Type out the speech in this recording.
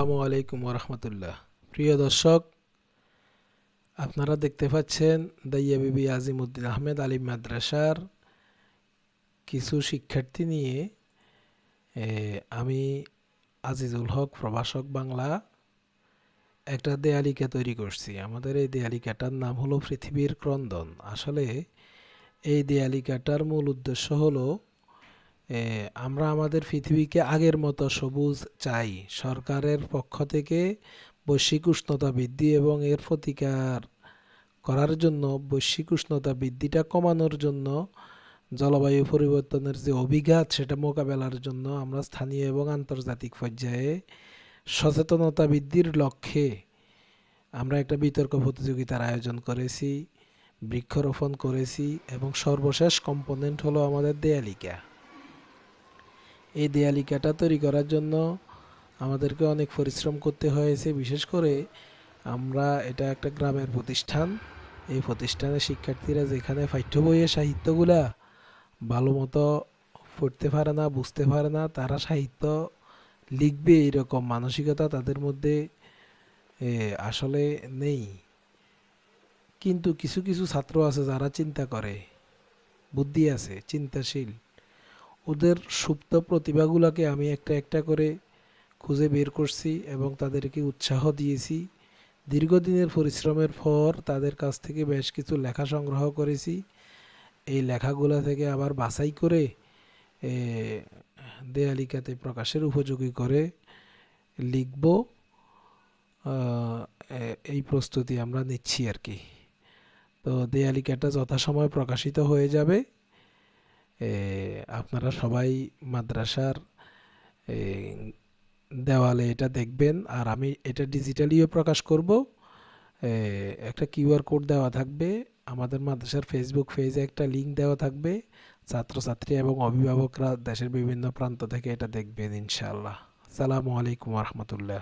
আসসালামু আলাইকুম ওরহমতুল্লাহ। প্রিয় দর্শক, আপনারা দেখতে পাচ্ছেন দাইয়া বিবি আজিমউদ্দিন আহমেদ আলিম মাদ্রাসার কিছু শিক্ষার্থী নিয়ে আমি আজিজুল হক প্রভাষক বাংলা একটা দেয়ালিকা তৈরি করছি। আমাদের এই দেয়ালিকাটার নাম হলো পৃথিবীর ক্রন্দন। আসলে এই দেয়ালিকাটার মূল উদ্দেশ্য হলো আমরা আমাদের পৃথিবীকে আগের মতো সবুজ চাই। সরকারের পক্ষ থেকে বৈশ্বিক উষ্ণতা বৃদ্ধি এবং এর প্রতিকার করার জন্য, বৈশ্বিক উষ্ণতা বৃদ্ধিটা কমানোর জন্য, জলবায়ু পরিবর্তনের যে অভিঘাত সেটা মোকাবেলার জন্য আমরা স্থানীয় এবং আন্তর্জাতিক পর্যায়ে সচেতনতা বৃদ্ধির লক্ষ্যে আমরা একটা বিতর্ক প্রতিযোগিতার আয়োজন করেছি, বৃক্ষরোপণ করেছি এবং সর্বশেষ কম্পোনেন্ট হলো আমাদের দেয়ালিকা। এই দেয়ালিকাটা তৈরি করার জন্য আমাদেরকে অনেক পরিশ্রম করতে হয়েছে। বিশেষ করে এটা একটা গ্রামের প্রতিষ্ঠান। এই প্রতিষ্ঠানের শিক্ষার্থীরা যেখানে পাঠ্য বইয়ের সাহিত্যগুলা ভালো মতো পড়তে পারে না, বুঝতে পারে না, তারা সাহিত্য লিখবে এইরকম মানসিকতা তাদের মধ্যে আসলে নেই। কিন্তু কিছু কিছু ছাত্র আছে যারা চিন্তা করে, বুদ্ধি আছে, চিন্তাশীল। ওদের সুপ্ত প্রতিভাগুলোকে আমি একটা একটা করে খুঁজে বের করছি এবং তাদেরকে উৎসাহ দিয়েছি। দীর্ঘদিনের পরিশ্রমের পর তাদের কাছ থেকে বেশ কিছু লেখা সংগ্রহ করেছি। এই লেখাগুলো থেকে আবার বাছাই করে দেয়ালিকাতে প্রকাশের উপযোগী করে লিখব। এই প্রস্তুতি আমরা নিচ্ছি আর কি। তো দেয়ালিকাটা যথাসময়ে প্রকাশিত হয়ে যাবে। আপনারা সবাই মাদ্রাসার দেওয়ালে এটা দেখবেন। আর আমি এটা ডিজিটালিও প্রকাশ করব। একটা কিউআর কোড দেওয়া থাকবে, আমাদের মাদ্রাসার ফেসবুক পেজে একটা লিঙ্ক দেওয়া থাকবে। ছাত্রছাত্রী এবং অভিভাবকরা দেশের বিভিন্ন প্রান্ত থেকে এটা দেখবেন ইনশাআল্লাহ। আসসালামু আলাইকুম রহমতুল্লাহ।